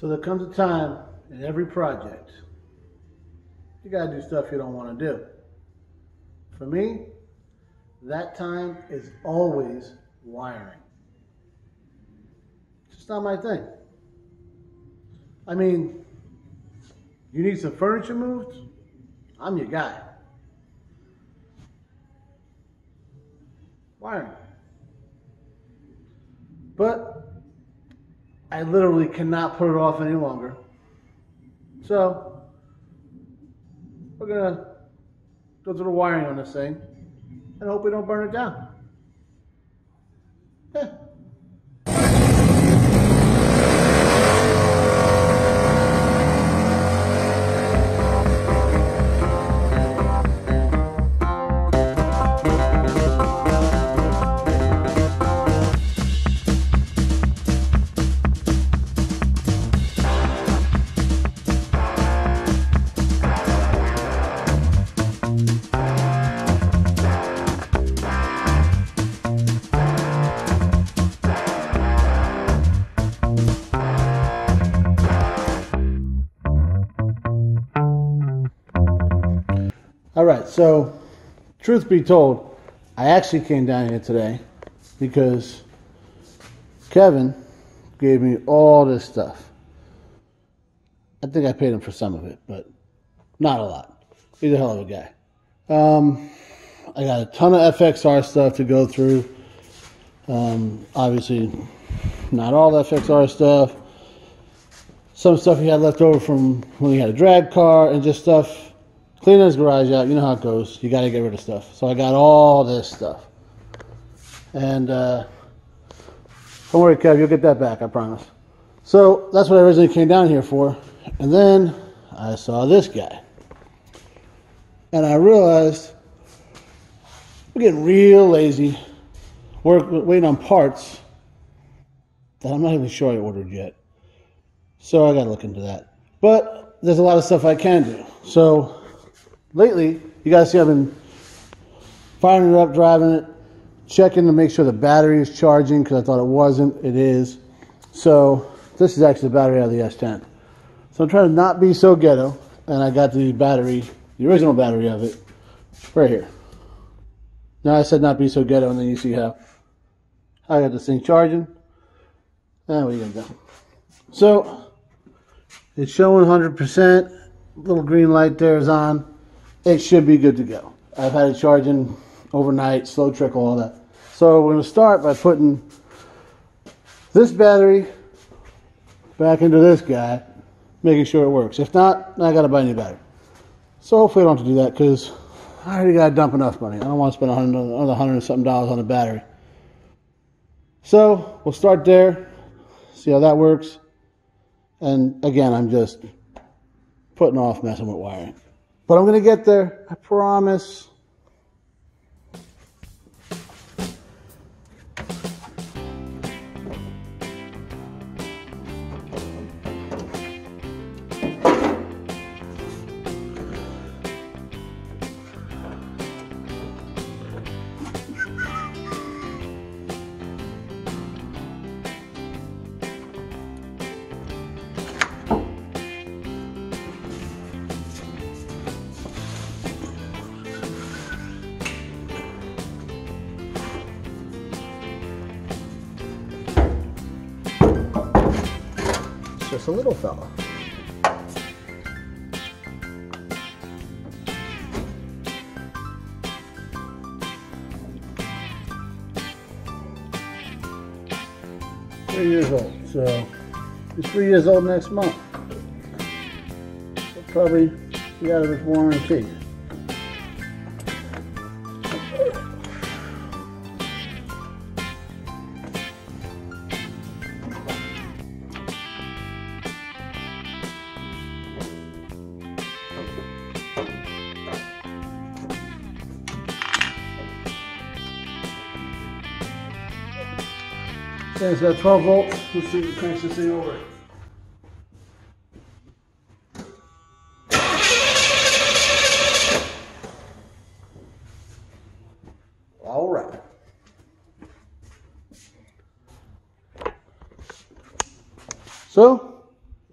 So there comes a time in every project, you gotta do stuff you don't wanna do. For me, that time is always wiring. It's just not my thing. I mean, you need some furniture moved? I'm your guy. Wiring. But I literally cannot put it off any longer. So we're gonna go through the wiring on this thing and hope we don't burn it down. Yeah. All right, so truth be told, I actually came down here today because Kevin gave me all this stuff. I think I paid him for some of it, but not a lot. He's a hell of a guy. I got a ton of FXR stuff to go through. Obviously, not all the FXR stuff. Some stuff he had left over from when he had a drag car and just stuff. Cleaning his garage out, you know how it goes. You got to get rid of stuff. So I got all this stuff. And don't worry, Kev, you'll get that back, I promise. So that's what I originally came down here for. And then I saw this guy. And I realized we're getting real lazy. Waiting on parts that I'm not even sure I ordered yet. So I got to look into that. But there's a lot of stuff I can do. So lately, you guys see I've been firing it up, driving it, checking to make sure the battery is charging because I thought it wasn't. It is. So this is actually the battery out of the S10. So I'm trying to not be so ghetto, and I got the battery, the original battery of it, right here. Now I said not be so ghetto, and then you see how I got this thing charging. And what are you gonna do? So it's showing 100%. Little green light there is on. It should be good to go. I've had it charging overnight, slow trickle, all that. So we're going to start by putting this battery back into this guy, making sure it works. If not, I got to buy a new battery. So hopefully I don't have to do that because I already got to dump enough money. I don't want to spend another $100 and something on a battery. So we'll start there, see how that works. And again, I'm just putting off messing with wiring. But I'm going to get there, I promise. Just a little fella. Years old, so he's 3 years old next month. He'll probably be out of his warranty. It's got 12 volts. Let's see if it cranks this thing over. All right. So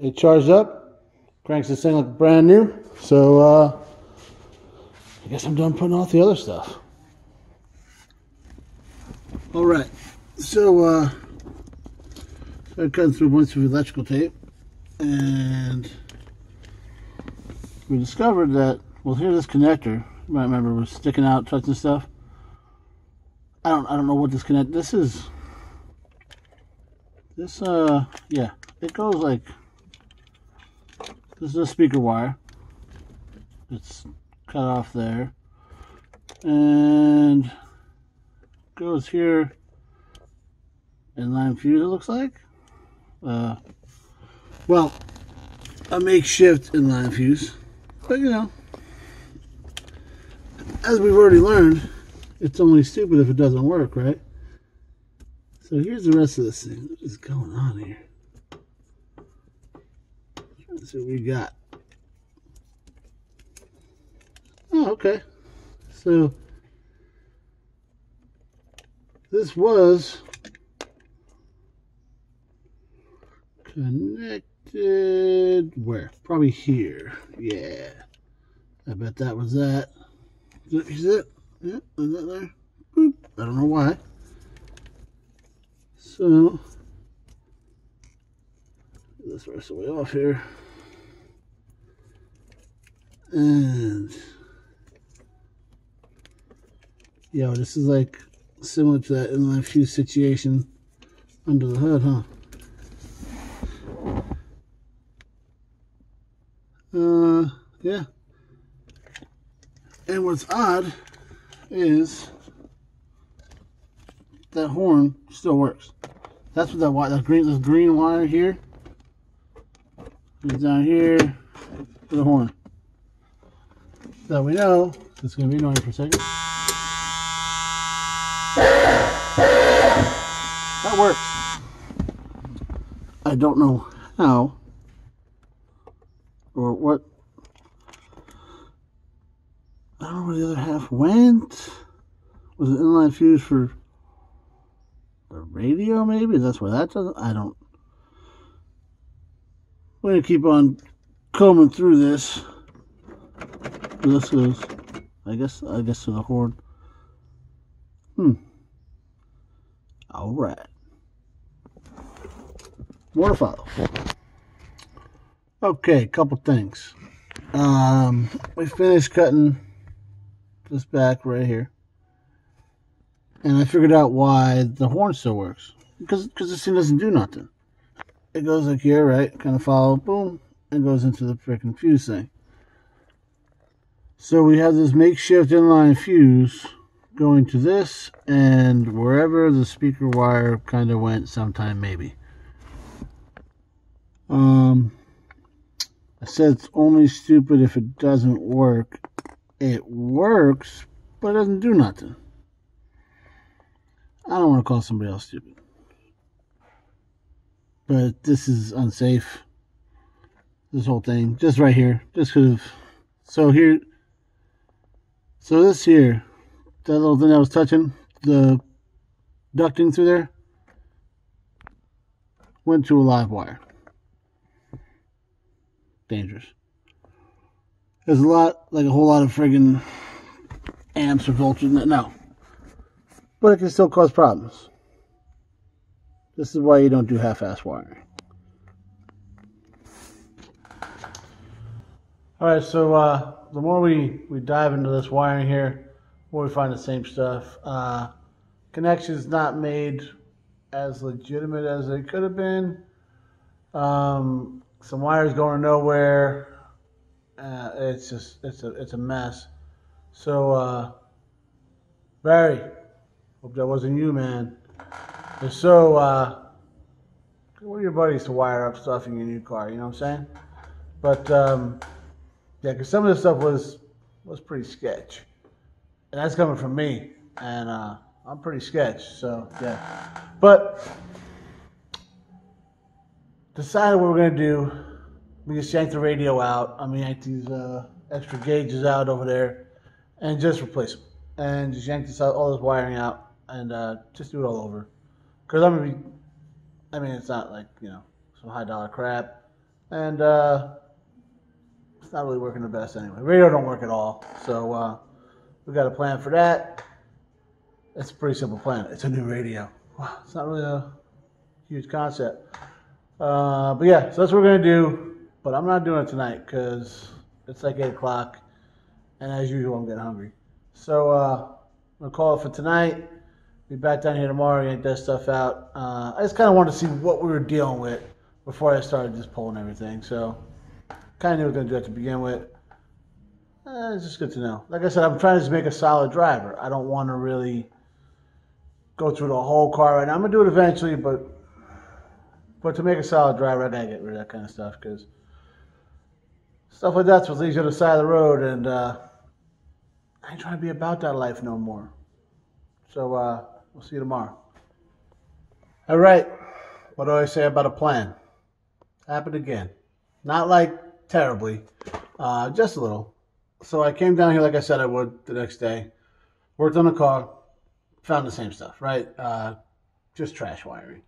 it charged up, cranks this thing like brand new. So I guess I'm done putting off the other stuff. All right, so started cutting through a bunch of electrical tape, and we discovered that, well, here's this connector. You might remember was sticking out, touching stuff. I don't know what this this is. This yeah, it goes like this is a speaker wire. It's cut off there, and goes here. Inline fuse, it looks like. Well, a makeshift inline fuse, but you know, as we've already learned, it's only stupid if it doesn't work, right? So here's the rest of this thing. What is going on here? That's what we got. Oh, okay. So this was connected where? Probably here. Yeah. I bet that was that. Is it? Yeah, is that there? Boop. I don't know why. So this rest of the way off here. And yo, this is like similar to that inline fuse situation under the hood, huh? Yeah. And what's odd is that horn still works. That's what that wire, this green wire here is down here for the horn. So we know it's going to be annoying for a second. That works. I don't know how or what. I don't know where the other half went. Was it inline fuse for the radio, maybe? That's where that does. I don't. We're gonna keep on combing through this. This goes, I guess to the horn. All right. More to follow. Okay, couple things. We finished cutting this back right here, and I figured out why the horn still works. Because this thing doesn't do nothing. It goes like here, right? Kind of follow, boom, and goes into the freaking fuse thing. So we have this makeshift inline fuse going to this and wherever the speaker wire kind of went sometime, maybe. I said it's only stupid if it doesn't work. It works, but it doesn't do nothing. I don't want to call somebody else stupid, but this is unsafe. This whole thing, just right here, just because. So here, so this here, that little thing that was touching the ducting through there, went to a live wire. Dangerous. There's a lot, like a whole lot of friggin' amps or voltage in it. No. But it can still cause problems. This is why you don't do half-ass wiring. Alright, so the more we dive into this wiring here, the more we find the same stuff. Connections not made as legitimate as they could have been. Some wires going nowhere. It's a mess. So Barry, hope that wasn't you, man. If so, what are your buddies to wire up stuff in your new car? You know what I'm saying? But yeah, because some of this stuff was pretty sketch, and that's coming from me, and I'm pretty sketch. So yeah, but decided what we're gonna do. We just yanked the radio out. I mean, yank these extra gauges out over there, and just replace them, and just yank this out, all this wiring out, and just do it all over. Because I mean, it's not like, you know, some high dollar crap. And it's not really working the best anyway. Radio don't work at all. So we got a plan for that. It's a pretty simple plan. It's a new radio. Wow, it's not really a huge concept. But yeah, so that's what we're going to do. But I'm not doing it tonight because it's like 8 o'clock. And as usual, I'm getting hungry. So I'm going to call it for tonight. Be back down here tomorrow, yank that stuff out. I just kind of wanted to see what we were dealing with before I started just pulling everything. So kind of knew what we were going to do at to begin with. It's just good to know. Like I said, I'm trying to just make a solid driver. I don't want to really go through the whole car right now. I'm going to do it eventually, but to make a solid driver, I got to get rid of that kind of stuff because stuff like that's what leads you to the side of the road, and I ain't trying to be about that life no more. So we'll see you tomorrow. All right. What do I say about a plan? Happened again. Not like terribly, just a little. So I came down here like I said I would the next day. Worked on the car. Found the same stuff, right? Just trash wiring.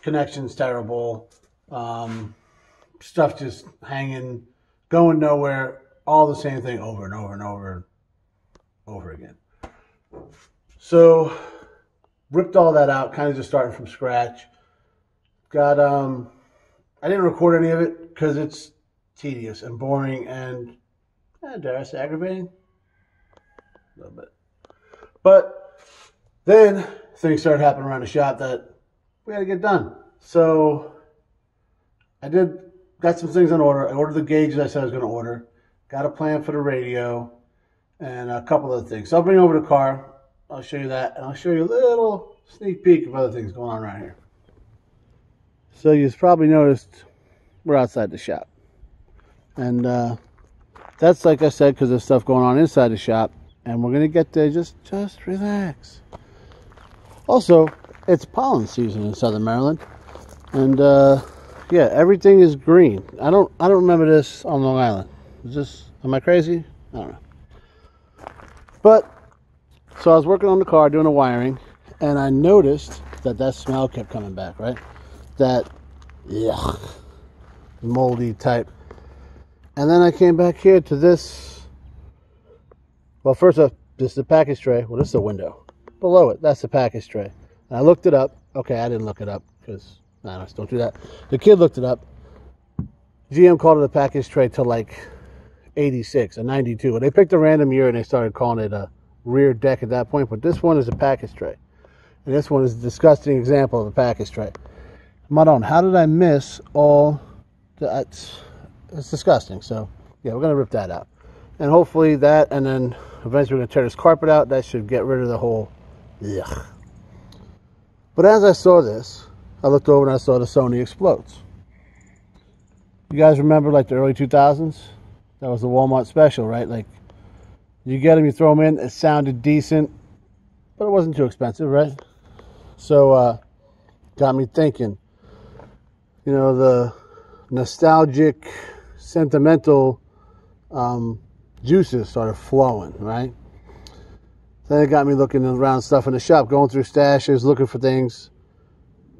Connections terrible. Stuff just hanging, going nowhere. All the same thing over and over and over again. So ripped all that out, kind of just starting from scratch. Got I didn't record any of it because it's tedious and boring and dare I say aggravating? A little bit. But then things started happening around the shop that we had to get done. So I got some things in order. I ordered the gauges I said I was going to order. Got a plan for the radio and a couple other things. So I'll bring over the car. I'll show you that, and I'll show you a little sneak peek of other things going on around here. So you've probably noticed we're outside the shop. And that's, like I said, because there's stuff going on inside the shop, and we're going to get there. Just relax. Also, it's pollen season in Southern Maryland, and yeah, everything is green. I don't remember this on Long Island. Am I crazy? I don't know. But so I was working on the car, doing the wiring, and I noticed that smell kept coming back, right? That, yuck, moldy type. And then I came back here to this. Well, first off, this is the package tray. Well, this is the window. Below it, that's the package tray. And I looked it up. Okay, I didn't look it up because, don't do that. The kid looked it up. GM called it a package tray till like 86 or 92. And they picked a random year and they started calling it a rear deck at that point. But this one is a package tray. And this one is a disgusting example of a package tray. Madon, how did I miss all that? It's disgusting. So, yeah, we're going to rip that out. And hopefully that, and then eventually we're going to tear this carpet out. That should get rid of the whole, yuck. But as I saw this, I looked over and I saw the Sony Explodes. You guys remember like the early 2000s? That was the Walmart special, right? Like, you get them, you throw them in, it sounded decent, but it wasn't too expensive, right? So, got me thinking, the nostalgic, sentimental juices started flowing, right? Then it got me looking around stuff in the shop, going through stashes, looking for things.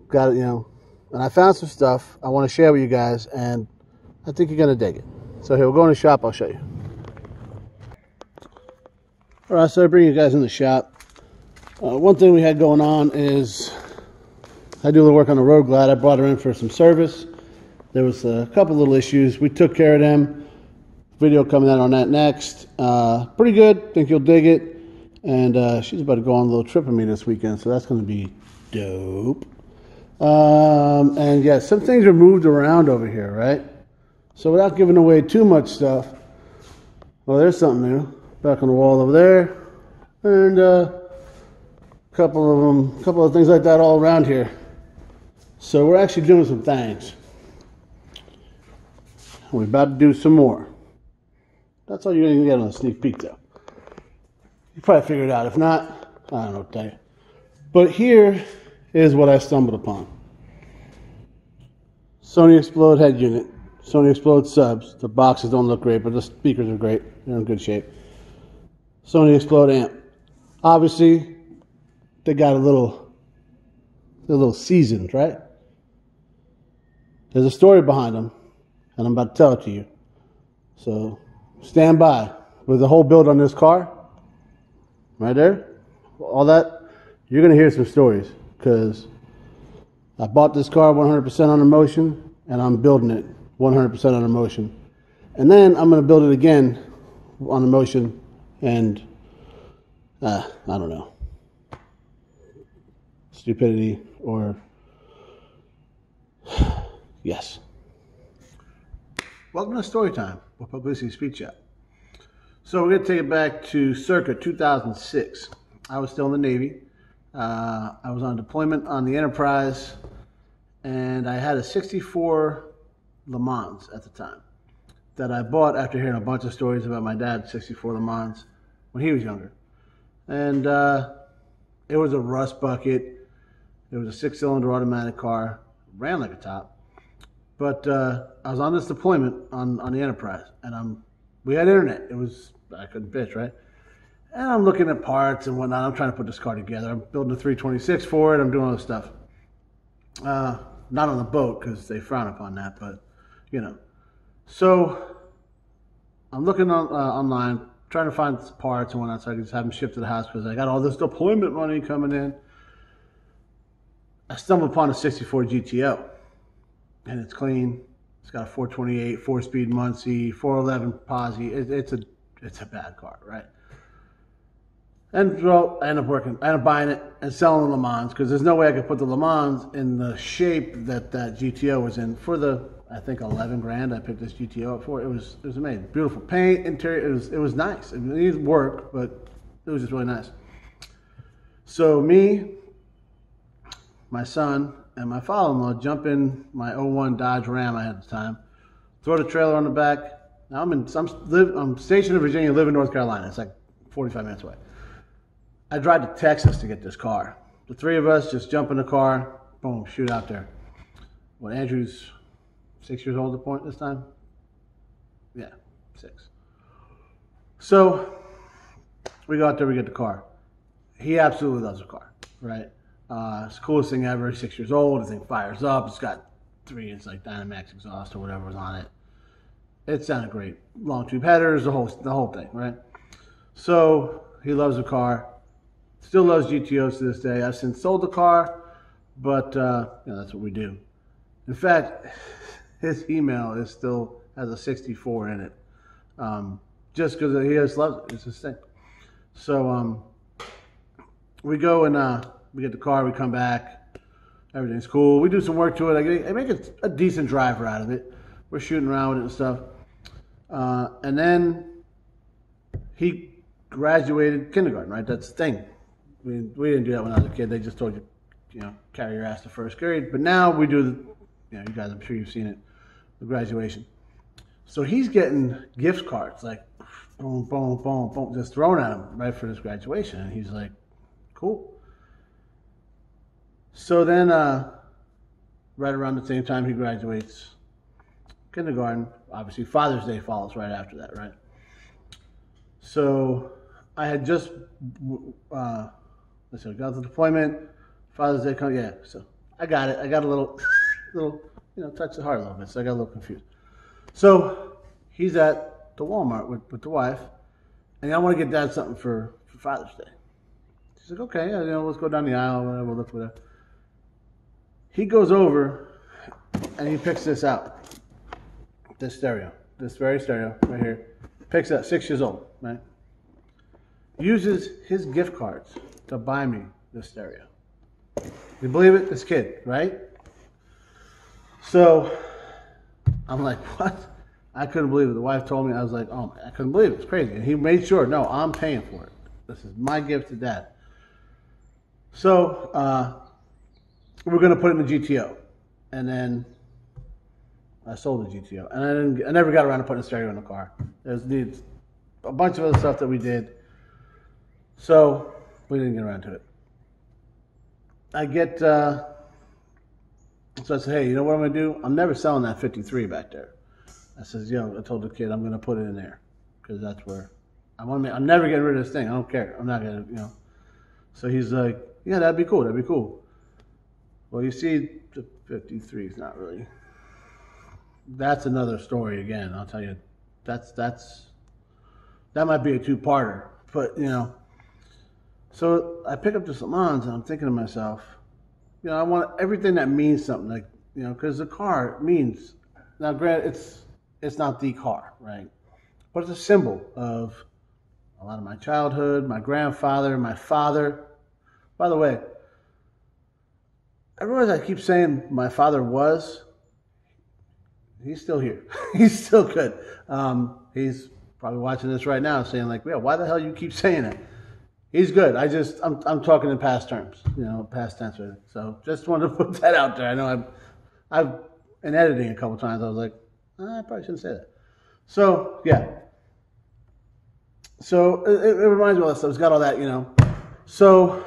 Got it, and I found some stuff I want to share with you guys, and I think you're going to dig it. So here, we'll go in the shop, I'll show you. All right, so I bring you guys in the shop. One thing we had going on is I do a little work on the road glide. I brought her in for some service. There was a couple little issues. We took care of them. Video coming out on that next. Pretty good. Think you'll dig it. And she's about to go on a little trip with me this weekend, so that's going to be dope. And yeah, some things are moved around over here, right? So without giving away too much stuff, well, there's something new. Back on the wall over there. And a couple of things like that all around here. So we're actually doing some things. We're about to do some more. That's all you're going to get on a sneak peek, though. You probably figured it out. If not, I don't know what to tell you. But here is what I stumbled upon. Sony Explode head unit. Sony Explode subs. The boxes don't look great, but the speakers are great. They're in good shape. Sony Explode amp. Obviously, they got a little seasoned, right? There's a story behind them. and I'm about to tell it to you. So stand by. With the whole build on this car, right there, all that, you're going to hear some stories, because I bought this car 100% on emotion, and I'm building it 100% on emotion. And then I'm going to build it again on emotion, and I don't know, stupidity or yes. Welcome to Story Time with Pugliese Speed Chat. So we're going to take it back to circa 2006. I was still in the Navy. I was on deployment on the Enterprise, and I had a 64 LeMans at the time that I bought after hearing a bunch of stories about my dad's 64 LeMans when he was younger. And it was a rust bucket. It was a 6-cylinder automatic car. Ran like a top. But I was on this deployment on the Enterprise, and we had internet. I couldn't bitch, right? And I'm looking at parts and whatnot. I'm trying to put this car together. I'm building a 326 for it. I'm doing all this stuff. Not on the boat, because they frown upon that, but, you know. So I'm looking online, trying to find parts and whatnot so I can just have them shipped to the house, because I got all this deployment money coming in. I stumbled upon a 64 GTO, and it's clean. It's got a 428, 4-speed Muncie, 411 Posi. It's a bad car, right? And well, I ended up buying it and selling the LeMans, because there's no way I could put the LeMans in the shape that GTO was in for the, I think, 11 grand I picked this GTO up for. It was amazing. Beautiful paint, interior. It was nice. It needed work, but it was just really nice. So me, my son, and my father-in-law jump in my 01 Dodge Ram I had at the time, throw the trailer on the back. Now I'm stationed in Virginia, live in North Carolina. It's like 45 minutes away. I drive to Texas to get this car. The three of us just jump in the car, boom, shoot out there. Well, Andrew's 6 years old at the point this time? Yeah, 6. So we go out there, we get the car. He absolutely loves the car, right? It's the coolest thing ever. He's 6 years old. The thing fires up. It's got 3-inch like Dynamax exhaust or whatever was on it. It sounded great. Long tube headers, the whole thing, right? So he loves the car. Still loves GTOs to this day. I've since sold the car, but that's what we do. In fact, his email still has a 64 in it, just because he just loves it. It's his thing. So we go and we get the car. We come back. Everything's cool. We do some work to it. I make a decent driver out of it. We're shooting around with it and stuff. And then he graduated kindergarten, right? That's the thing. We didn't do that when I was a kid. They just told you, carry your ass to first grade. But now we do you guys, I'm sure you've seen it, the graduation. So he's getting gift cards, like boom, boom, boom, boom, just thrown at him right for this graduation. And he's like, cool. So then, right around the same time he graduates kindergarten, obviously Father's Day follows right after that, right? So I had just, got the deployment, Father's Day comes, yeah. So I got it. I got a little, touch the heart a little bit. So I got a little confused. So he's at the Walmart with the wife, and I want to get Dad something for Father's Day. She's like, okay, let's go down the aisle, whatever, look for that. He goes over and he picks this out. This stereo. This very stereo right here. Picks it up, 6 years old, right? Uses his gift cards to buy me this stereo. You believe it? This kid, right? So I'm like, what? I couldn't believe it. The wife told me, I was like, oh, I couldn't believe it. It's crazy. And he made sure, no, I'm paying for it. This is my gift to Dad. So we're going to put it in the GTO. And then I sold the GTO. And I never got around to putting a stereo in the car. There's a bunch of other stuff that we did. So we didn't get around to it. I get, so I said, hey, you know what I'm going to do? I'm never selling that 53 back there. I says, I told the kid I'm going to put it in there. Because that's where, I'm never getting rid of this thing. I don't care. I'm not going to, So he's like, yeah, that'd be cool. That'd be cool. Well, you see, the 53 is not really that's another story again. I'll tell you, that might be a two-parter. But so I pick up this LeMans and I'm thinking to myself, I want everything that means something, like because the car means. Now, granted, it's not the car, right? But it's a symbol of a lot of my childhood, my grandfather, my father. By the way, I realize I keep saying my father was. He's still here. He's still good. He's probably watching this right now, saying like, "Yeah, why the hell you keep saying it?" He's good. I'm talking in past terms, past tense. Right? So just wanted to put that out there. I know I've in editing a couple times. I was like, I probably shouldn't say that. So yeah. So it reminds me of all that stuff. It's got all that, So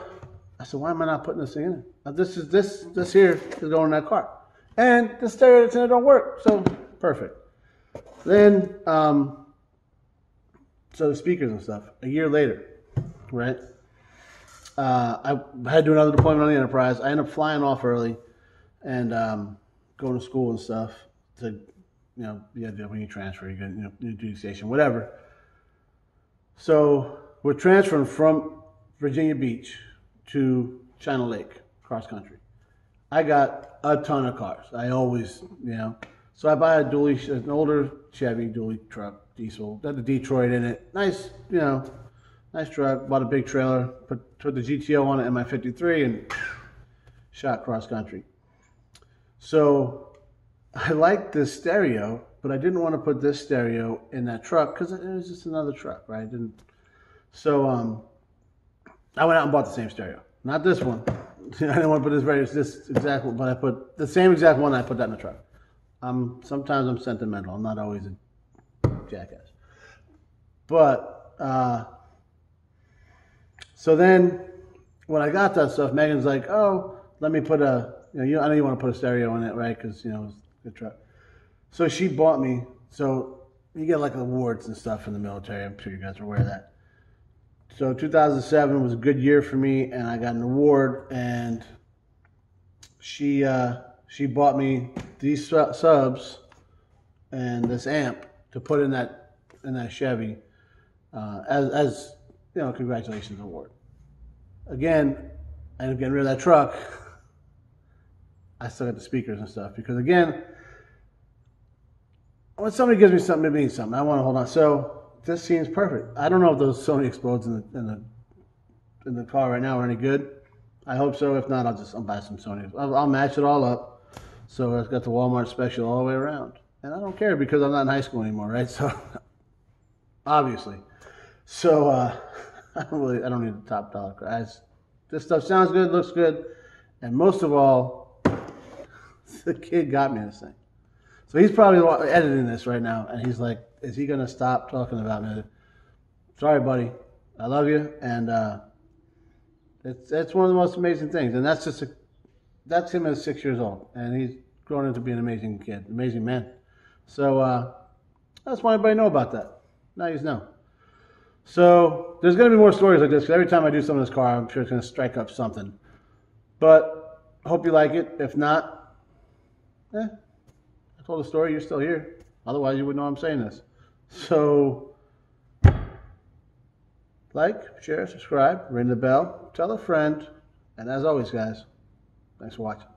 I said, why am I not putting this thing in it? This here is going in that car, and the stereo that's in it don't work. So perfect. Then so the speakers and stuff. A year later, right? I had to do another deployment on the Enterprise. I ended up flying off early and going to school and stuff to, when you transfer, you go to duty station, whatever. So we're transferring from Virginia Beach to China Lake, cross country. I got a ton of cars. I always, So I buy an older Chevy dually truck, diesel, got the Detroit in it. Nice, nice truck. Bought a big trailer, put the GTO on it in my 53 and shot cross country. So I liked this stereo, but I didn't want to put this stereo in that truck because it was just another truck, right? So I went out and bought the same stereo. Not this one. I didn't want to put this radio, this exact one, but I put the same exact one. I put that in the truck. Sometimes I'm sentimental. I'm not always a jackass. But so then when I got that stuff, Megan's like, "Oh, let me put I know you want to put a stereo in it, right? Because it was a good truck." So she bought me. So you get like awards and stuff in the military. I'm sure you guys are aware of that. So 2007 was a good year for me, and I got an award. And she bought me these subs and this amp to put in that Chevy as congratulations award. Again, I ended up getting rid of that truck. I still got the speakers and stuff because again, when somebody gives me something, it means something. I want to hold on. So this seems perfect. I don't know if those Sony explodes in the car right now are any good. I hope so. If not, I'll buy some Sony. I'll match it all up. So it's got the Walmart special all the way around. And I don't care because I'm not in high school anymore, right? So obviously. So I don't need the top dollar. This stuff sounds good, looks good, and most of all, the kid got me this thing. So he's probably editing this right now, and he's like, "Is he gonna stop talking about me?" Sorry, buddy. I love you, and it's one of the most amazing things. And that's him at 6 years old, and he's grown into being an amazing kid, amazing man. So I just want everybody to know about that. Now you know. So there's going to be more stories like this, because every time I do something in this car, I'm sure it's going to strike up something. But I hope you like it. If not, I told the story. You're still here. Otherwise, you wouldn't know I'm saying this. So like, share, subscribe, ring the bell, tell a friend. And as always, guys, thanks for watching.